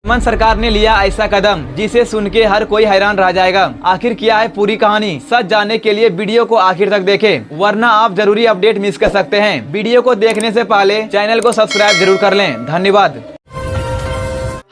मन सरकार ने लिया ऐसा कदम जिसे सुन के हर कोई हैरान रह जाएगा। आखिर क्या है पूरी कहानी, सच जानने के लिए वीडियो को आखिर तक देखें, वरना आप जरूरी अपडेट मिस कर सकते हैं। वीडियो को देखने से पहले चैनल को सब्सक्राइब जरूर कर लें। धन्यवाद।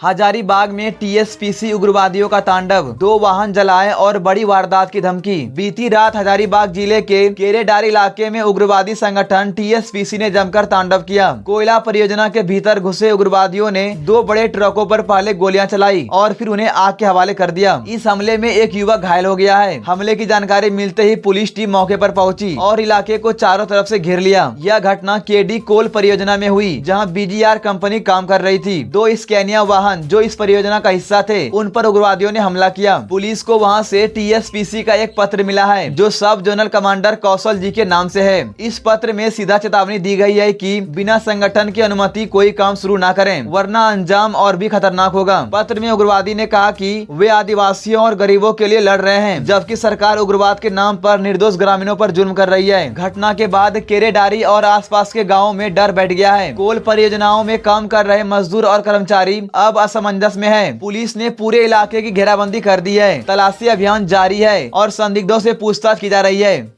हजारीबाग में टीएसपीसी उग्रवादियों का तांडव, 2 वाहन जलाए और बड़ी वारदात की धमकी। बीती रात हजारीबाग जिले के केरेडार इलाके में उग्रवादी संगठन टीएसपीसी ने जमकर तांडव किया। कोयला परियोजना के भीतर घुसे उग्रवादियों ने 2 बड़े ट्रकों पर पहले गोलियां चलाई और फिर उन्हें आग के हवाले कर दिया। इस हमले में एक युवक घायल हो गया है। हमले की जानकारी मिलते ही पुलिस टीम मौके पर पहुंची और इलाके को चारों तरफ से घेर लिया। यह घटना केडी कोल परियोजना में हुई, जहाँ बीजीआर कंपनी काम कर रही थी। 2 स्कैनिया वाहन जो इस परियोजना का हिस्सा थे, उन पर उग्रवादियों ने हमला किया। पुलिस को वहां से टीएसपीसी का एक पत्र मिला है जो सब जोनल कमांडर कौशल जी के नाम से है। इस पत्र में सीधा चेतावनी दी गई है कि बिना संगठन की अनुमति कोई काम शुरू न करें, वरना अंजाम और भी खतरनाक होगा। पत्र में उग्रवादी ने कहा कि वे आदिवासियों और गरीबों के लिए लड़ रहे हैं, जबकि सरकार उग्रवाद के नाम पर निर्दोष ग्रामीणों पर जुल्म कर रही है। घटना के बाद केरेडारी और आसपास के गाँव में डर बैठ गया है। कोल परियोजनाओं में काम कर रहे मजदूर और कर्मचारी अब असमंजस में है। पुलिस ने पूरे इलाके की घेराबंदी कर दी है। तलाशी अभियान जारी है और संदिग्धों से पूछताछ की जा रही है।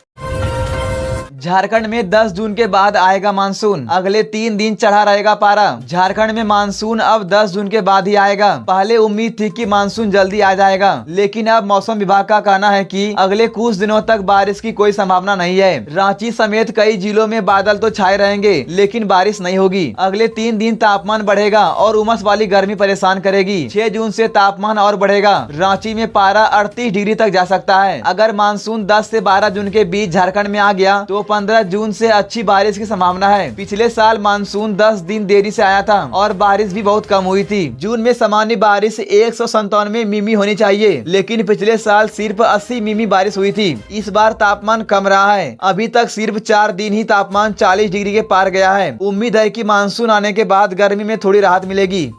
झारखंड में 10 जून के बाद आएगा मानसून, अगले 3 दिन चढ़ा रहेगा पारा। झारखंड में मानसून अब 10 जून के बाद ही आएगा। पहले उम्मीद थी कि मानसून जल्दी आ जाएगा, लेकिन अब मौसम विभाग का कहना है कि अगले कुछ दिनों तक बारिश की कोई संभावना नहीं है। रांची समेत कई जिलों में बादल तो छाए रहेंगे, लेकिन बारिश नहीं होगी। अगले 3 दिन तापमान बढ़ेगा और उमस वाली गर्मी परेशान करेगी। 6 जून से तापमान और बढ़ेगा। रांची में पारा 38 डिग्री तक जा सकता है। अगर मानसून 10 से 12 जून के बीच झारखंड में आ गया तो 15 जून से अच्छी बारिश की संभावना है। पिछले साल मानसून 10 दिन देरी से आया था और बारिश भी बहुत कम हुई थी। जून में सामान्य बारिश 197 मिमी होनी चाहिए, लेकिन पिछले साल सिर्फ 80 मिमी बारिश हुई थी। इस बार तापमान कम रहा है। अभी तक सिर्फ 4 दिन ही तापमान 40 डिग्री के पार गया है। उम्मीद है कि मानसून आने के बाद गर्मी में थोड़ी राहत मिलेगी।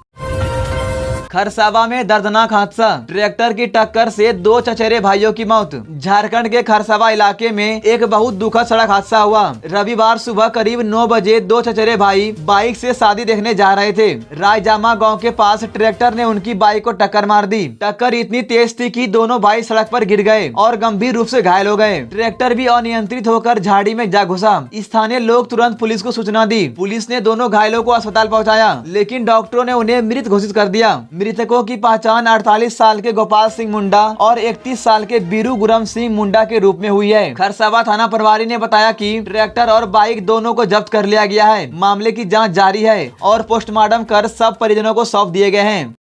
खरसावा में दर्दनाक हादसा, ट्रैक्टर की टक्कर से 2 चचेरे भाइयों की मौत। झारखंड के खरसावा इलाके में एक बहुत दुखद सड़क हादसा हुआ। रविवार सुबह करीब 9 बजे 2 चचेरे भाई बाइक से शादी देखने जा रहे थे। रायजामा गांव के पास ट्रैक्टर ने उनकी बाइक को टक्कर मार दी। टक्कर इतनी तेज थी कि दोनों भाई सड़क पर गिर गए और गंभीर रूप से घायल हो गए। ट्रैक्टर भी अनियंत्रित होकर झाड़ी में जा घुसा। स्थानीय लोग तुरंत पुलिस को सूचना दी। पुलिस ने दोनों घायलों को अस्पताल पहुँचाया, लेकिन डॉक्टरों ने उन्हें मृत घोषित कर दिया। मृतकों की पहचान 48 साल के गोपाल सिंह मुंडा और 31 साल के बीरू गुरम सिंह मुंडा के रूप में हुई है। खरसावा थाना प्रभारी ने बताया कि ट्रैक्टर और बाइक दोनों को जब्त कर लिया गया है। मामले की जांच जारी है और पोस्टमार्टम कर सब परिजनों को सौंप दिए गए हैं।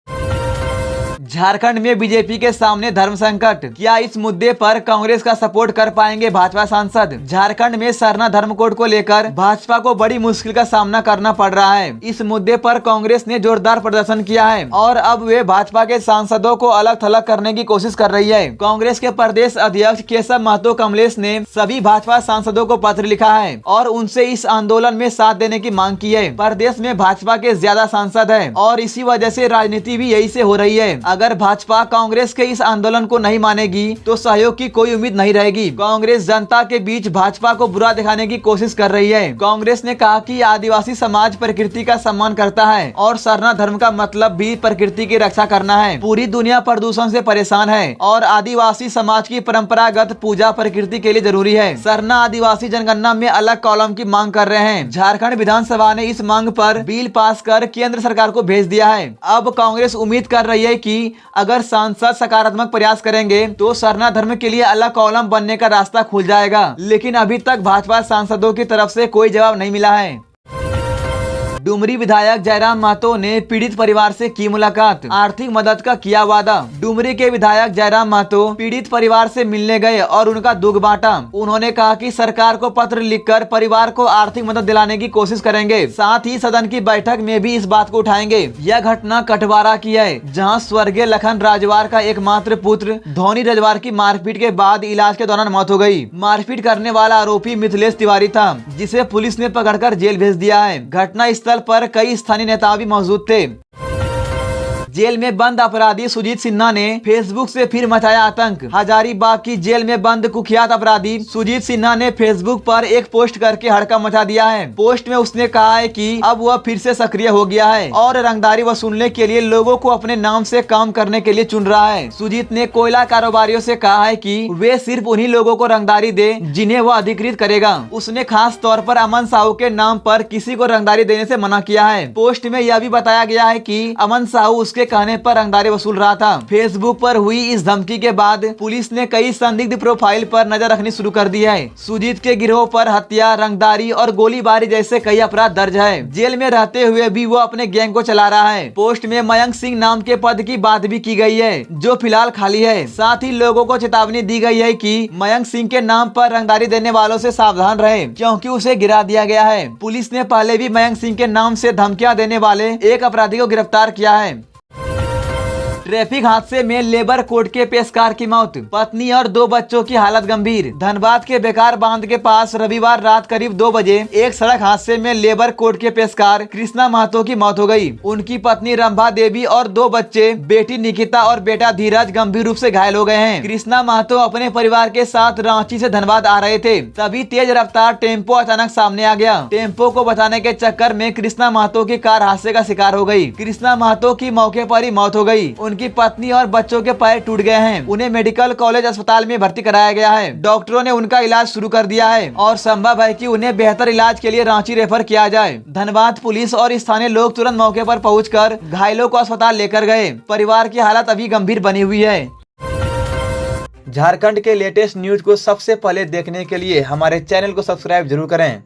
झारखंड में बीजेपी के सामने धर्म संकट, क्या इस मुद्दे पर कांग्रेस का सपोर्ट कर पाएंगे भाजपा सांसद? झारखंड में सरना धर्म कोड को लेकर भाजपा को बड़ी मुश्किल का सामना करना पड़ रहा है। इस मुद्दे पर कांग्रेस ने जोरदार प्रदर्शन किया है और अब वे भाजपा के सांसदों को अलग थलग करने की कोशिश कर रही है। कांग्रेस के प्रदेश अध्यक्ष केशव महतो कमलेश ने सभी भाजपा सांसदों को पत्र लिखा है और उनसे इस आंदोलन में साथ देने की मांग की है। प्रदेश में भाजपा के ज्यादा सांसद है और इसी वजह से राजनीति भी यही से हो रही है। अगर भाजपा कांग्रेस के इस आंदोलन को नहीं मानेगी तो सहयोग की कोई उम्मीद नहीं रहेगी। कांग्रेस जनता के बीच भाजपा को बुरा दिखाने की कोशिश कर रही है। कांग्रेस ने कहा कि आदिवासी समाज प्रकृति का सम्मान करता है और सरना धर्म का मतलब भी प्रकृति की रक्षा करना है। पूरी दुनिया प्रदूषण से परेशान है और आदिवासी समाज की परंपरागत पूजा प्रकृति के लिए जरूरी है। सरना आदिवासी जनगणना में अलग कॉलम की मांग कर रहे हैं। झारखंड विधानसभा ने इस मांग पर बिल पास कर केंद्र सरकार को भेज दिया है। अब कांग्रेस उम्मीद कर रही है कि अगर सांसद सकारात्मक प्रयास करेंगे तो सरना धर्म के लिए अलग कॉलम बनने का रास्ता खुल जाएगा, लेकिन अभी तक भाजपा सांसदों की तरफ से कोई जवाब नहीं मिला है। डुमरी विधायक जयराम महतो ने पीड़ित परिवार से की मुलाकात, आर्थिक मदद का किया वादा। डुमरी के विधायक जयराम महतो पीड़ित परिवार से मिलने गए और उनका दुख बांटा। उन्होंने कहा कि सरकार को पत्र लिखकर परिवार को आर्थिक मदद दिलाने की कोशिश करेंगे। साथ ही सदन की बैठक में भी इस बात को उठाएंगे। यह घटना कटवारा की है, जहाँ स्वर्गीय लखन राजवार का एकमात्र पुत्र धोनी राजवार की मारपीट के बाद इलाज के दौरान मौत हो गई। मारपीट करने वाला आरोपी मिथिलेश तिवारी था, जिसे पुलिस ने पकड़कर जेल भेज दिया है। घटना स्थल पर कई स्थानीय नेता भी मौजूद थे। जेल में बंद अपराधी सुजीत सिन्हा ने फेसबुक से फिर मचाया आतंक। हजारीबाग की जेल में बंद कुख्यात अपराधी सुजीत सिन्हा ने फेसबुक पर एक पोस्ट करके हड़कंप मचा दिया है। पोस्ट में उसने कहा है कि अब वह फिर से सक्रिय हो गया है और रंगदारी वसूलने के लिए लोगों को अपने नाम से काम करने के लिए चुन रहा है। सुजीत ने कोयला कारोबारियों से कहा है कि वे सिर्फ उन्हीं लोगों को रंगदारी दे जिन्हें वह अधिकृत करेगा। उसने खास तौर पर अमन साहू के नाम पर किसी को रंगदारी देने से मना किया है। पोस्ट में यह भी बताया गया है कि अमन साहू उसके कहने पर रंगदारी वसूल रहा था। फेसबुक पर हुई इस धमकी के बाद पुलिस ने कई संदिग्ध प्रोफाइल पर नजर रखनी शुरू कर दी है। सुजीत के गिरोह पर हत्या, रंगदारी और गोलीबारी जैसे कई अपराध दर्ज है। जेल में रहते हुए भी वो अपने गैंग को चला रहा है। पोस्ट में मयंक सिंह नाम के पद की बात भी की गई है जो फिलहाल खाली है। साथ ही लोगों को चेतावनी दी गई है कि मयंक सिंह के नाम पर रंगदारी देने वालों से सावधान रहे क्योंकि उसे गिरा दिया गया है। पुलिस ने पहले भी मयंक सिंह के नाम से धमकियां देने वाले एक अपराधी को गिरफ्तार किया है। ट्रैफिक हादसे में लेबर कोर्ट के पेशकार की मौत, पत्नी और 2 बच्चों की हालत गंभीर। धनबाद के बेकार बांध के पास रविवार रात करीब 2 बजे एक सड़क हादसे में लेबर कोर्ट के पेशकार कृष्णा महतो की मौत हो गई। उनकी पत्नी रंभा देवी और 2 बच्चे बेटी निकिता और बेटा धीरज गंभीर रूप से घायल हो गए हैं। कृष्णा महतो अपने परिवार के साथ रांची से धनबाद आ रहे थे, तभी तेज रफ्तार टेम्पो अचानक सामने आ गया। टेम्पो को बचाने के चक्कर में कृष्णा महतो की कार हादसे का शिकार हो गई। कृष्णा महतो की मौके पर ही मौत हो गई। उनकी पत्नी और बच्चों के पैर टूट गए हैं। उन्हें मेडिकल कॉलेज अस्पताल में भर्ती कराया गया है। डॉक्टरों ने उनका इलाज शुरू कर दिया है और संभव है कि उन्हें बेहतर इलाज के लिए रांची रेफर किया जाए। धनबाद पुलिस और स्थानीय लोग तुरंत मौके पर पहुंचकर घायलों को अस्पताल लेकर गए। परिवार की हालत अभी गंभीर बनी हुई है। झारखंड के लेटेस्ट न्यूज को सबसे पहले देखने के लिए हमारे चैनल को सब्सक्राइब जरूर करें।